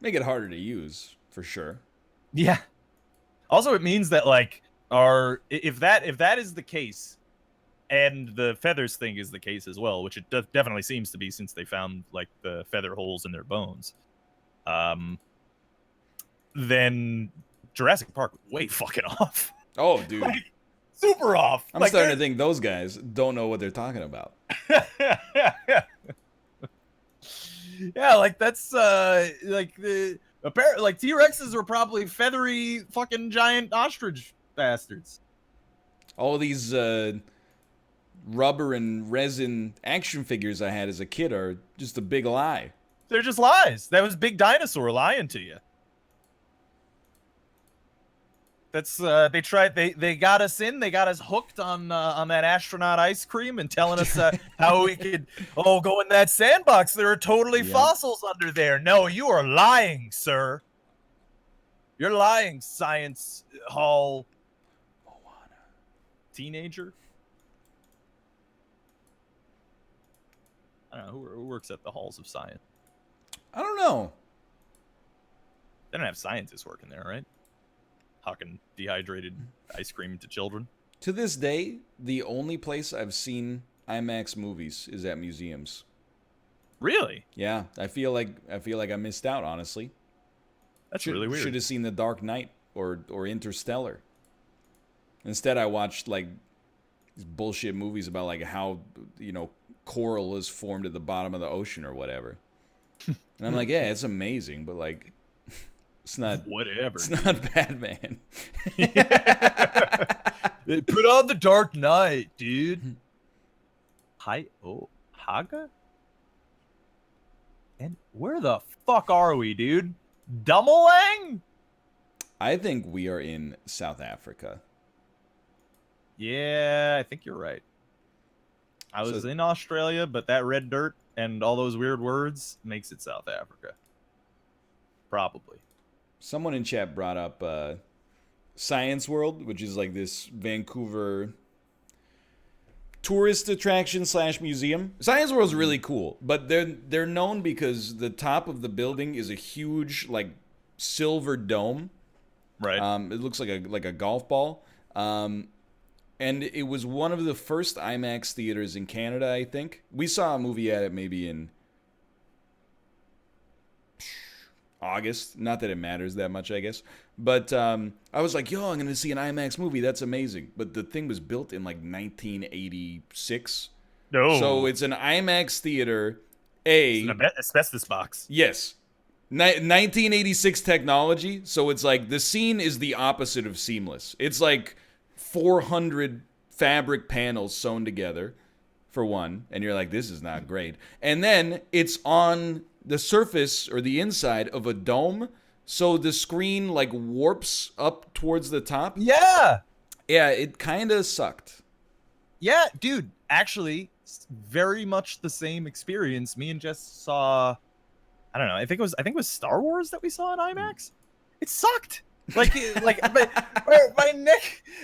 Make it harder to use for sure. Yeah. Also, it means that like if that is the case, and the feathers thing is the case as well, which it definitely seems to be since they found like the feather holes in their bones. Then Jurassic Park way fucking off. Oh, dude. Like, super off. I'm starting to think those guys don't know what they're talking about. Yeah, like that's like the apparently like T-Rexes were probably feathery fucking giant ostrich bastards. All these rubber and resin action figures I had as a kid are just a big lie. They're just lies. That was Big Dinosaur lying to you. That's they got us in. They got us hooked on that astronaut ice cream and telling us how we could go in that sandbox. There are totally fossils under there. No, you are lying, sir. You're lying, science hall teenager. I don't know who works at the halls of science. I don't know. They don't have scientists working there, right? Hawking dehydrated ice cream to children. To this day, the only place I've seen IMAX movies is at museums. Really? Yeah, I feel like I missed out, honestly. That's really weird. Should have seen The Dark Knight or Interstellar. Instead, I watched like these bullshit movies about like how coral is formed at the bottom of the ocean or whatever. And I'm like, yeah, it's amazing, but like, it's not whatever. It's not Batman. Put on The Dark Knight, dude. Haga? And where the fuck are we, dude? Dummelang? I think we are in South Africa. Yeah, I think you're right. I was in Australia, but that red dirt and all those weird words makes it South Africa. Probably. Someone in chat brought up Science World, which is like this Vancouver tourist attraction / museum. Science World's really cool, but they're known because the top of the building is a huge like silver dome. Right. It looks like a golf ball. And it was one of the first IMAX theaters in Canada, I think. We saw a movie at it maybe in August. Not that it matters that much, I guess. But I was like, yo, I'm going to see an IMAX movie. That's amazing. But the thing was built in like 1986. No. So it's an IMAX theater. It's an asbestos box. Yes. 1986 technology. So it's like the scene is the opposite of seamless. It's like 400 fabric panels sewn together, for one, and you're like, this is not great. And then it's on the surface or the inside of a dome, so the screen like warps up towards the top. Yeah. Yeah, it kind of sucked. Yeah, dude. Actually, very much the same experience. Me and Jess saw. I don't know. I think it was Star Wars that we saw in IMAX. It sucked. Like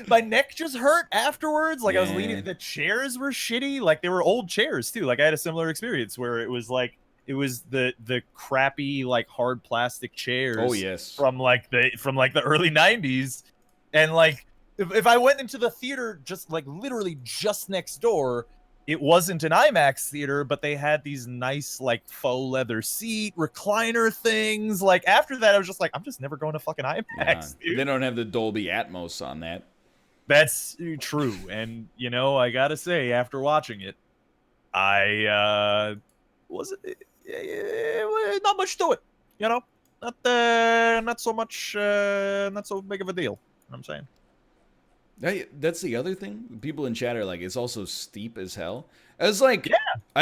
my neck just hurt afterwards. Like I was leaning. The chairs were shitty. Like they were old chairs too. Like I had a similar experience where it was the crappy like hard plastic chairs. Oh yes. From like the early '90s, and like if I went into the theater just like literally just next door. It wasn't an IMAX theater, but they had these nice, like, faux leather seat recliner things. Like, after that, I was just like, I'm just never going to fucking IMAX, dude. They don't have the Dolby Atmos on that. That's true. And, you know, I gotta say, after watching it, I, not much to it, you know? Not so much, not so big of a deal, you know what I'm saying? That's the other thing. People in chat are like, it's also steep as hell. I was like, yeah,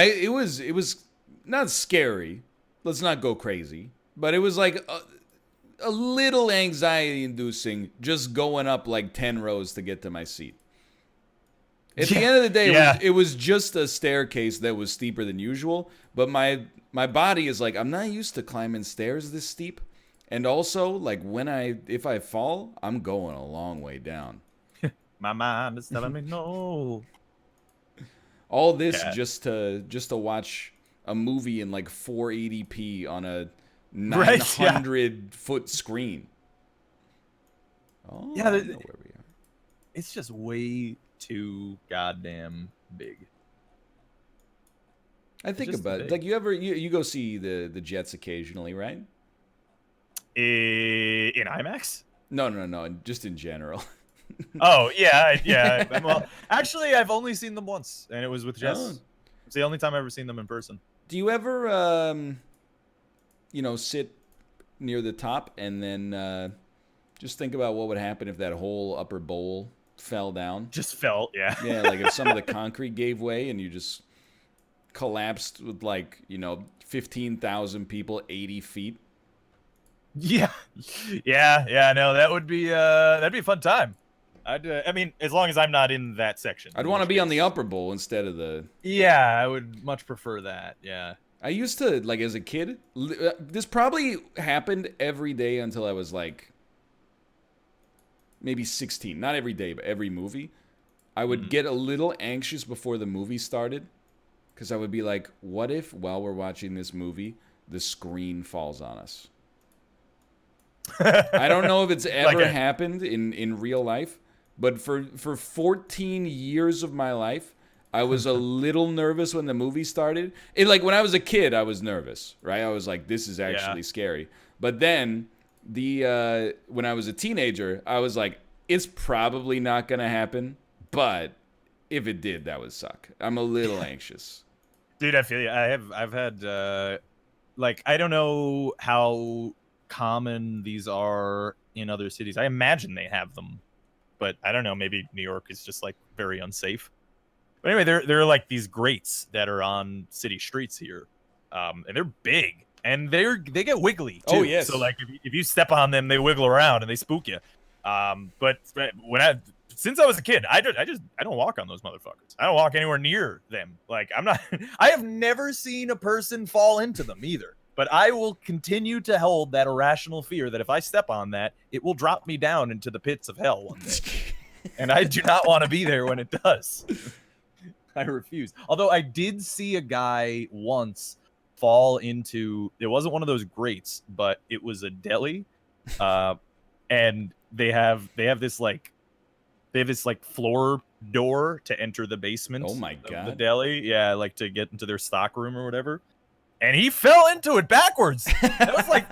it was not scary. Let's not go crazy, but it was like a little anxiety inducing just going up like 10 rows to get to my seat. At the end of the day, it was just a staircase that was steeper than usual, but my body is like, I'm not used to climbing stairs this steep. And also, like if I fall, I'm going a long way down. My mind is telling me no. All this just to watch a movie in like 480p on a 900-foot screen. Oh, yeah, I know where we are. It's just way too goddamn big. I think about it. Like you go see the Jets occasionally, right? In IMAX? No, just in general. Oh, yeah. Well, actually, I've only seen them once, and it was with Jess. Oh. It's the only time I've ever seen them in person. Do you ever, sit near the top and then just think about what would happen if that whole upper bowl fell down? Just fell, yeah. Yeah, like if some of the concrete gave way and you just collapsed with 15,000 people 80 feet. Yeah. No, that would be that'd be a fun time. I mean, as long as I'm not in that section. I'd want to be on the upper bowl instead of the... Yeah, I would much prefer that, yeah. I used to, like, as a kid, this probably happened every day until I was, like, maybe 16. Not every day, but every movie. I would get a little anxious before the movie started, because I would be like, what if, while we're watching this movie, the screen falls on us? I don't know if it's ever happened in real life, but for 14 years of my life, I was a little nervous when the movie started. When I was a kid, I was nervous, right? I was like, this is actually scary. But then when I was a teenager, I was like, it's probably not going to happen, but if it did, that would suck. I'm a little anxious. Dude, I feel you. I've had I don't know how common these are in other cities. I imagine they have them, but I don't know. Maybe New York is just like very unsafe. But anyway, there are like these grates that are on city streets here, and they're big and they get wiggly too. Oh yes. So like if you step on them, they wiggle around and they spook you. But since I was a kid, I don't walk on those motherfuckers. I don't walk anywhere near them. Like I have never seen a person fall into them either. But I will continue to hold that irrational fear that if I step on that, it will drop me down into the pits of hell one day. And I do not want to be there when it does. I refuse. Although I did see a guy once fall into, it wasn't one of those grates, but it was a deli. And they have this floor door to enter the basement. Oh my God. Of the deli. Yeah, like to get into their stock room or whatever. And he fell into it backwards. It was like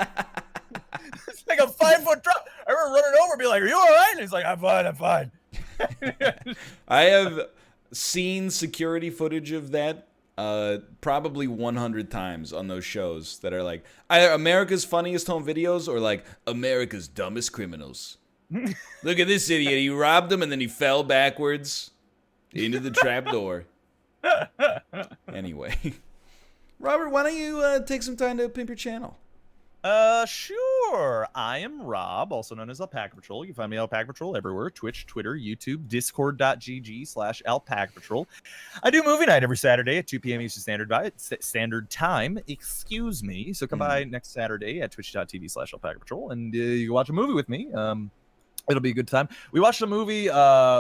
it's like a 5-foot drop. I remember running over and be like, "Are you all right?" And he's like, I'm fine. I have seen security footage of that probably 100 times on those shows that are like either America's Funniest Home Videos or like America's Dumbest Criminals. Look at this idiot. He robbed him and then he fell backwards into the trap door. Anyway. Robert, why don't you take some time to pimp your channel? Sure. I am Rob, also known as Alpaca Patrol. You can find me Alpaca Patrol everywhere: Twitch, Twitter, YouTube, Discord.gg/Alpaca Patrol. I do movie night every Saturday at 2 p.m. Eastern Standard Time. Excuse me. So come by next Saturday at twitch.tv/Alpaca Patrol, and you can watch a movie with me. It'll be a good time. We watched a movie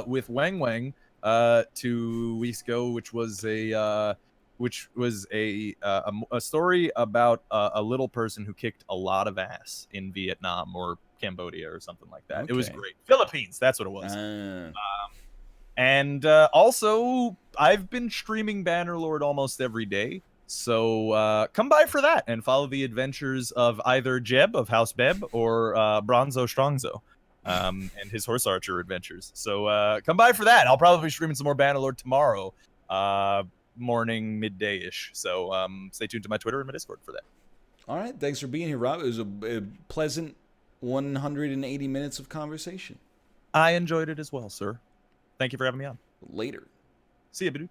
with Wang Wang 2 weeks ago, which was a story about a little person who kicked a lot of ass in Vietnam or Cambodia or something like that. Okay. It was great. Philippines, that's what it was. And also, I've been streaming Bannerlord almost every day. So come by for that and follow the adventures of either Jeb of House Beb or Bronzo Strongzo and his horse archer adventures. So come by for that. I'll probably be streaming some more Bannerlord tomorrow. Morning, midday-ish. So stay tuned to my Twitter and my Discord for that. All right. Thanks for being here, Rob. It was a pleasant 180 minutes of conversation. I enjoyed it as well, sir. Thank you for having me on. Later. See ya, Bidoo.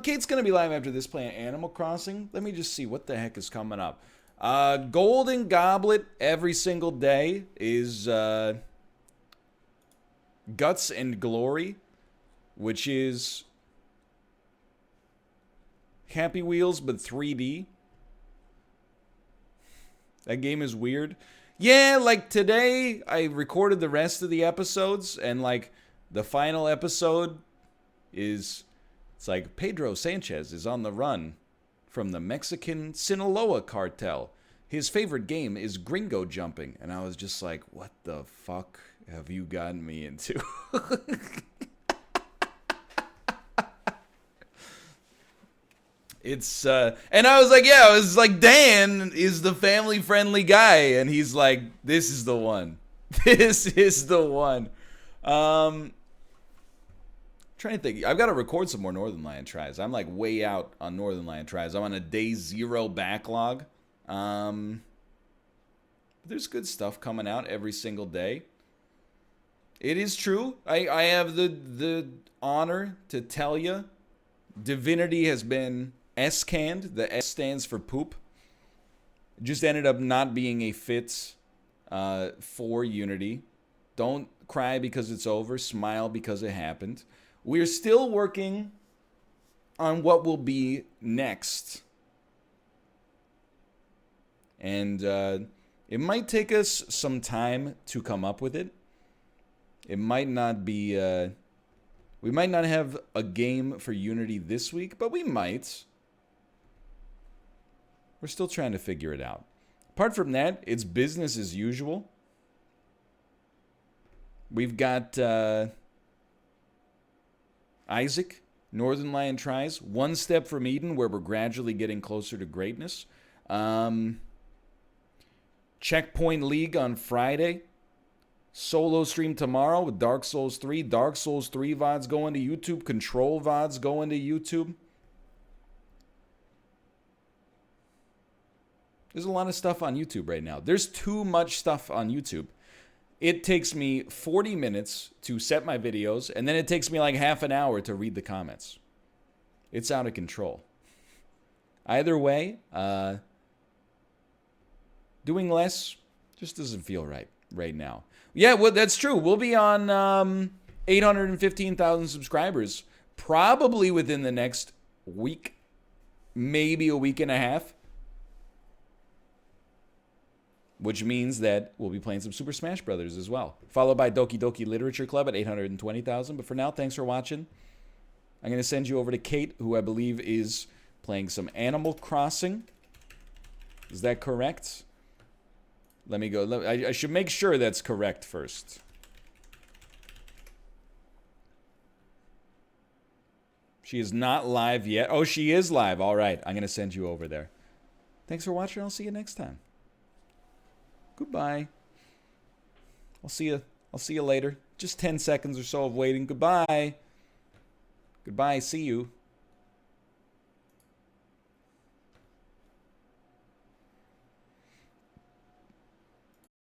Kate's going to be live after this playing Animal Crossing. Let me just see what the heck is coming up. Golden Goblet every single day is Guts and Glory, which is Happy Wheels, but 3D. That game is weird. Yeah, like today, I recorded the rest of the episodes, and like the final episode is, it's like Pedro Sanchez is on the run from the Mexican Sinaloa cartel. His favorite game is gringo jumping. And I was just like, what the fuck have you gotten me into? It's, and I was like, yeah, I was like, Dan is the family-friendly guy. And he's like, this is the one. This is the one. Trying to think. I've got to record some more Northernlion tries. I'm like way out on Northernlion tries. I'm on a day 0 backlog. There's good stuff coming out every single day. It is true. I have the honor to tell you, Divinity has been S-canned. The S stands for poop. It just ended up not being a fit for Unity. Don't cry because it's over. Smile because it happened. We're still working on what will be next. And it might take us some time to come up with it. It might not be... we might not have a game for Unity this week, but we might. We're still trying to figure it out. Apart from that, it's business as usual. We've got Isaac, Northernlion Tries, One Step from Eden, where we're gradually getting closer to greatness. Checkpoint League on Friday. Solo stream tomorrow with Dark Souls 3. Dark Souls 3 VODs going to YouTube. Control VODs going to YouTube. There's a lot of stuff on YouTube right now. There's too much stuff on YouTube. It takes me 40 minutes to set my videos, and then it takes me like half an hour to read the comments. It's out of control. Either way, doing less just doesn't feel right now. Yeah, well, that's true. We'll be on 815,000 subscribers probably within the next week, maybe a week and a half. Which means that we'll be playing some Super Smash Brothers as well. Followed by Doki Doki Literature Club at 820,000. But for now, thanks for watching. I'm going to send you over to Kate, who I believe is playing some Animal Crossing. Is that correct? Let me go. I should make sure that's correct first. She is not live yet. Oh, she is live. All right. I'm going to send you over there. Thanks for watching. I'll see you next time. Goodbye. I'll see you later. Just 10 seconds or so of waiting. Goodbye. Goodbye. See you.